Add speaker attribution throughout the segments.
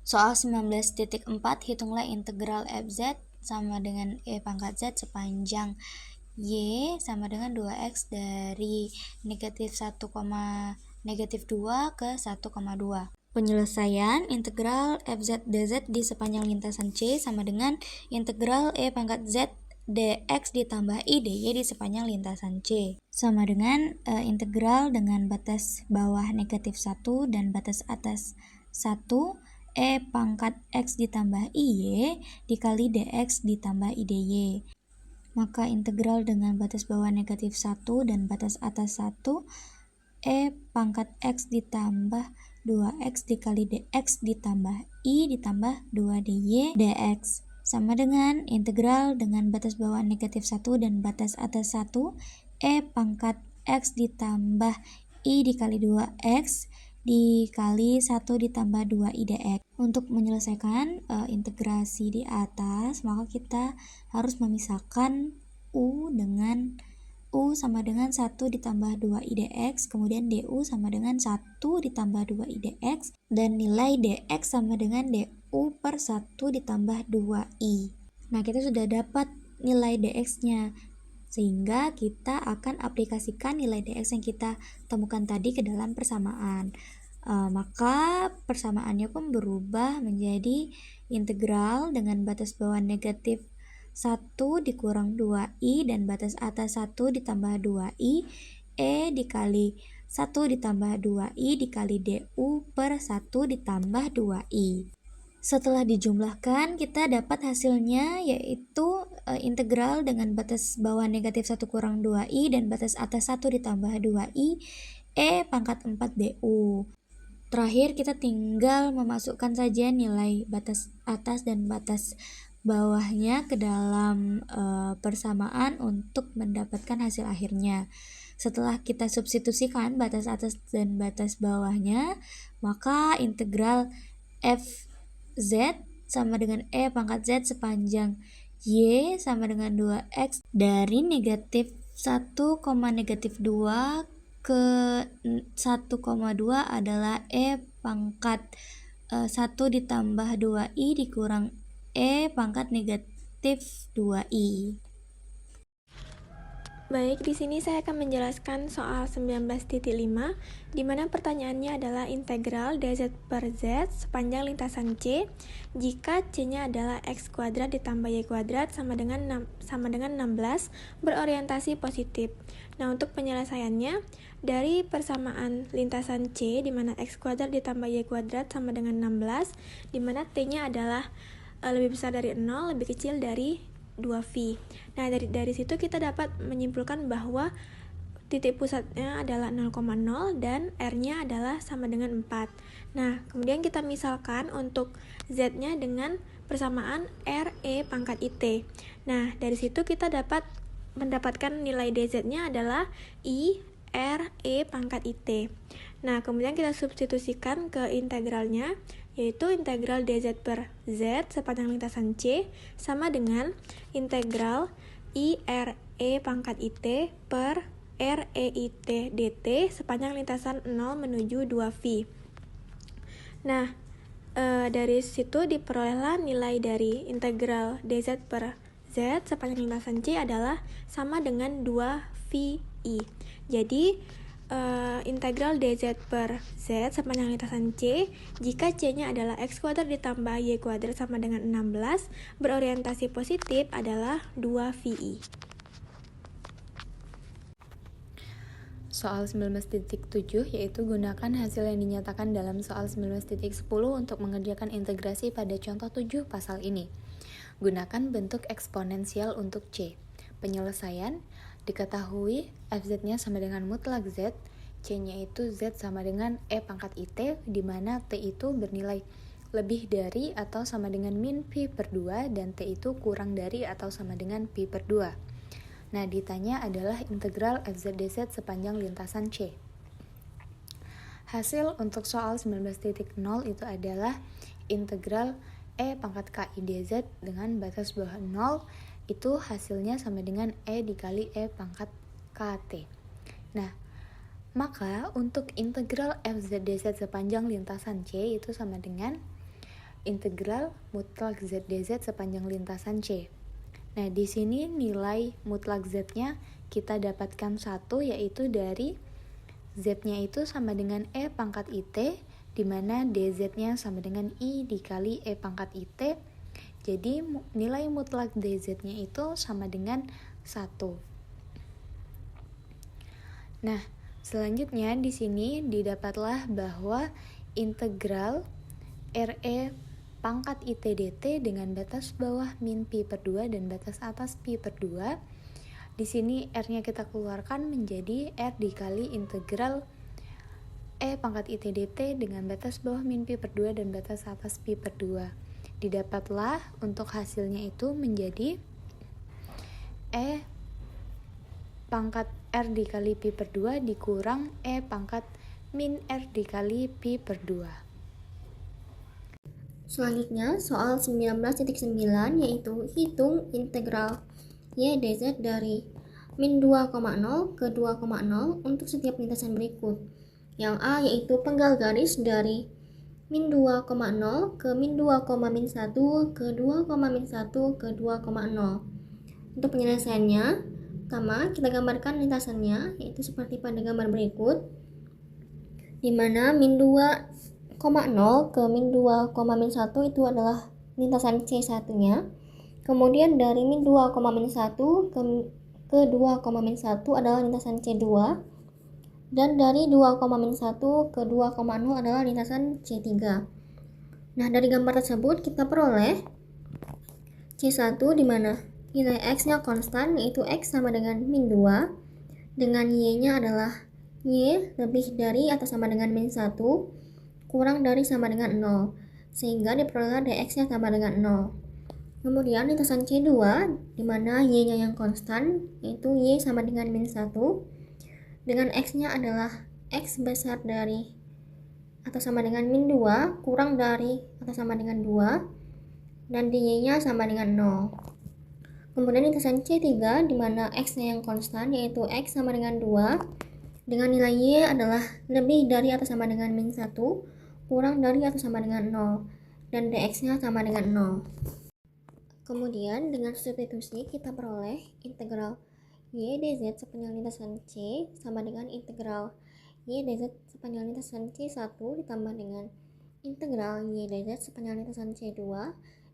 Speaker 1: Soal 19.4, hitunglah integral fz sama dengan e pangkat z sepanjang y sama dengan 2x dari negatif 2 ke 1,2. Penyelesaian integral fz dz di sepanjang lintasan C sama dengan integral e pangkat z dx ditambah i dy di sepanjang lintasan C. Sama dengan integral dengan batas bawah negatif 1 dan batas atas 1 e pangkat x ditambah iy dikali dx ditambah i dy. Maka integral dengan batas bawah negatif 1 dan batas atas 1 e pangkat x ditambah 2x dikali dx ditambah i ditambah 2 dy dx sama dengan integral dengan batas bawah negatif 1 dan batas atas 1 e pangkat x ditambah i dikali 2x dikali 1 ditambah 2i dx. Untuk menyelesaikan integrasi di atas, maka kita harus memisahkan u dengan U sama dengan 1 ditambah 2i dx, kemudian du sama dengan 1 ditambah 2i dx, dan nilai dx sama dengan du per 1 ditambah 2i. Nah, kita sudah dapat nilai dx-nya, sehingga kita akan aplikasikan nilai dx yang kita temukan tadi ke dalam persamaan. Maka persamaannya pun berubah menjadi integral dengan batas bawah negatif 1 dikurang 2i dan batas atas 1 ditambah 2i e dikali 1 ditambah 2i dikali du per 1 ditambah 2i. Setelah dijumlahkan, kita dapat hasilnya yaitu integral dengan batas bawah negatif 1 kurang 2i dan batas atas 1 ditambah 2i e pangkat 4 du. Terakhir, kita tinggal memasukkan saja nilai batas atas dan batas bawahnya ke dalam persamaan untuk mendapatkan hasil akhirnya. Setelah kita substitusikan batas atas dan batas bawahnya, maka integral fz sama dengan e pangkat z sepanjang y sama dengan 2x dari negatif 1, negatif 2 ke 1,2 adalah e pangkat 1 ditambah 2i dikurang e pangkat negatif 2i.
Speaker 2: Baik, di sini saya akan menjelaskan soal 19.5, di mana pertanyaannya adalah integral dz per z sepanjang lintasan C jika C-nya adalah x kuadrat ditambah y kuadrat sama dengan 16 berorientasi positif. Nah, untuk penyelesaiannya, dari persamaan lintasan C di mana x kuadrat ditambah y kuadrat sama dengan 16, di mana t-nya adalah lebih besar dari 0, lebih kecil dari 2V. Nah, dari situ kita dapat menyimpulkan bahwa titik pusatnya adalah 0,0 dan R-nya adalah sama dengan 4. Nah, kemudian kita misalkan untuk Z-nya dengan persamaan RE pangkat IT. Nah, dari situ kita dapat mendapatkan nilai DZ-nya adalah I RE pangkat IT. Nah, kemudian kita substitusikan ke integralnya, yaitu integral dz per z sepanjang lintasan C sama dengan integral I RE pangkat IT per REIT dt sepanjang lintasan 0 menuju 2V. Nah, dari situ diperolehlah nilai dari integral dz per z sepanjang lintasan C adalah sama dengan 2VI. Jadi, integral dz per z sepanjang lintasan C jika C-nya adalah x kuadrat ditambah y kuadrat sama dengan 16 berorientasi positif adalah 2VI.
Speaker 3: Soal 19.7 yaitu gunakan hasil yang dinyatakan dalam soal 19.10 untuk mengerjakan integrasi pada contoh 7 pasal ini. Gunakan bentuk eksponensial untuk C. Penyelesaian, diketahui fz-nya sama dengan mutlak z, c-nya itu z sama dengan e pangkat it, di mana t itu bernilai lebih dari atau sama dengan min pi per 2 dan t itu kurang dari atau sama dengan pi per 2. Nah, ditanya adalah integral fz dz sepanjang lintasan C. Hasil untuk soal 19.0 itu adalah integral e pangkat ki dz dengan batas bawah 0, itu hasilnya sama dengan e dikali e pangkat kt. Nah, maka untuk integral fz dz sepanjang lintasan C itu sama dengan integral mutlak Z dz sepanjang lintasan C. Nah, di sini nilai mutlak Z-nya kita dapatkan 1, yaitu dari Z-nya itu sama dengan E pangkat IT, di mana DZ-nya sama dengan I dikali E pangkat IT. Jadi nilai mutlak DZ-nya itu sama dengan 1. Nah, selanjutnya di sini didapatlah bahwa integral RE pangkat IT dt dengan batas bawah min pi per 2 dan batas atas pi per 2. Di sini R-nya kita keluarkan menjadi R dikali integral E pangkat IT dt dengan batas bawah min pi per 2 dan batas atas pi per 2. Didapatlah untuk hasilnya itu menjadi E pangkat R dikali pi per 2 dikurang E pangkat min R dikali pi per 2.
Speaker 1: Selanjutnya, soal 19.9 yaitu hitung integral y dz dari min 2,0 ke 2,0 untuk setiap lintasan berikut. Yang A yaitu penggal garis dari min 2,0 ke min 2,1 ke 2,1 ke 2,0. Untuk penyelesaiannya, pertama kita gambarkan lintasannya, yaitu seperti pada gambar berikut, di mana min 2,0 ke min 2,1 itu adalah lintasan C1-nya. Kemudian dari min 2,1 ke 2,1 adalah lintasan C2. Dan dari 2,1 ke 2,0 adalah lintasan C3. Nah, dari gambar tersebut kita peroleh C1 di mana nilai X-nya konstan, yaitu X sama dengan min 2, dengan Y-nya adalah Y lebih dari atau sama dengan min 1, kurang dari sama dengan 0, sehingga diperoleh dx-nya sama dengan 0. Kemudian lintasan C2, di mana Y-nya yang konstan, yaitu Y sama dengan min 1, dengan X-nya adalah X besar dari atau sama dengan min 2, kurang dari atau sama dengan 2, dan Y-nya sama dengan 0. Kemudian lintasan C3, di mana X-nya yang konstan, yaitu X sama dengan 2, dengan nilai Y adalah lebih dari atau sama dengan min 1, kurang dari atau sama dengan 0, dan dx-nya sama dengan 0. Kemudian dengan substitusi kita peroleh integral y dz sepanjang lintasan C sama dengan integral y dz sepanjang lintasan C1 ditambah dengan integral y dz sepanjang lintasan C2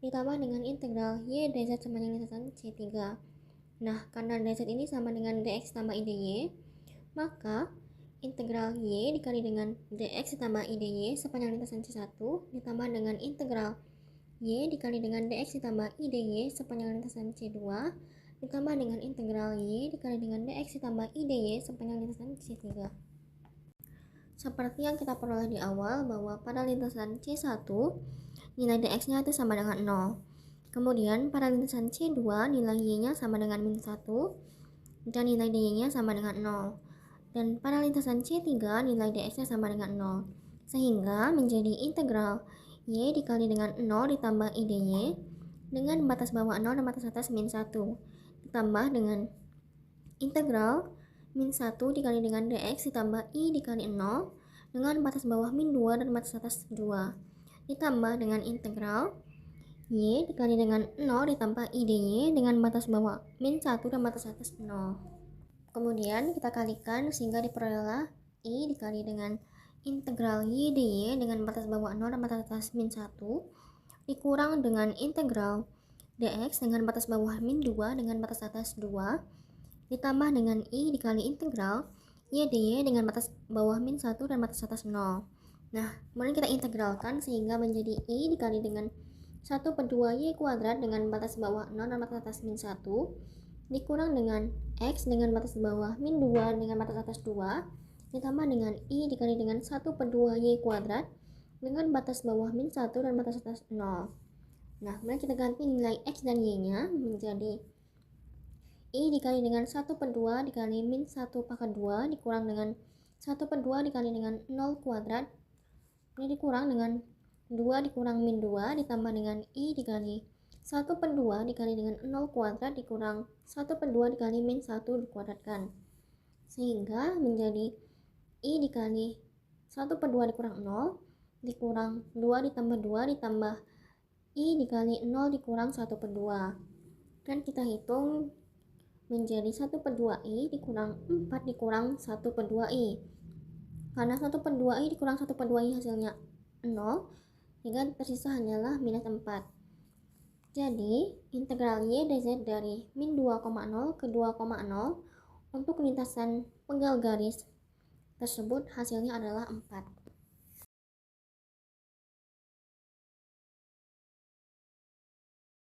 Speaker 1: ditambah dengan integral y dz sepanjang lintasan C3. Nah, karena dz ini sama dengan dx tambah dy, maka integral y dikali dengan dx ditambah dy sepanjang lintasan C1 ditambah dengan integral y dikali dengan dx ditambah dy sepanjang lintasan C2 ditambah dengan integral y dikali dengan dx ditambah dy sepanjang lintasan C3. Seperti yang kita peroleh di awal bahwa pada lintasan C1 nilai dx-nya itu sama dengan 0. Kemudian pada lintasan C2 nilai y-nya sama dengan min 1 dan nilai dy-nya sama dengan 0. Dan pada lintasan C3 nilai dx-nya sama dengan 0, sehingga menjadi integral y dikali dengan 0 ditambah dy dengan batas bawah 0 dan batas atas min 1 ditambah dengan integral min 1 dikali dengan dx ditambah i dikali 0 dengan batas bawah min 2 dan batas atas 2 ditambah dengan integral y dikali dengan 0 ditambah dy dengan batas bawah min 1 dan batas atas 0. Kemudian kita kalikan sehingga diperolehlah I dikali dengan integral Y dy dengan batas bawah 0 dan batas atas min 1 dikurang dengan integral dx dengan batas bawah min 2 dengan batas atas 2 ditambah dengan I dikali integral Y dy dengan batas bawah min 1 dan batas atas 0. Nah, kemudian kita integralkan sehingga menjadi I dikali dengan 1 per 2 Y kuadrat dengan batas bawah 0 dan batas atas min 1 dikurang dengan X dengan batas bawah min 2 dengan batas atas 2 ditambah dengan I dikali dengan 1 per 2 Y kuadrat dengan batas bawah min 1 dan batas atas 0. Nah, kemudian kita ganti nilai X dan Y nya menjadi I dikali dengan 1 per 2 dikali min 1 pangkat 2 dikurang dengan 1 per 2 dikali dengan 0 kuadrat ini dikurang dengan 2 dikurang min 2 ditambah dengan I dikali 1 per 2 dikali dengan 0 kuadrat dikurang 1 per 2 dikali min 1 dikuadratkan, sehingga menjadi I dikali 1 per 2 dikurang 0 dikurang 2 ditambah 2 ditambah
Speaker 4: I dikali 0 dikurang 1 per 2. Dan kita hitung menjadi 1 per 2I dikurang 4 dikurang 1 per 2I. Karena 1 per 2I dikurang 1 per 2I hasilnya 0, sehingga tersisa hanyalah minus 4. Jadi, integral Y dz dari min 2,0 ke 2,0 untuk lintasan penggal garis tersebut hasilnya adalah 4.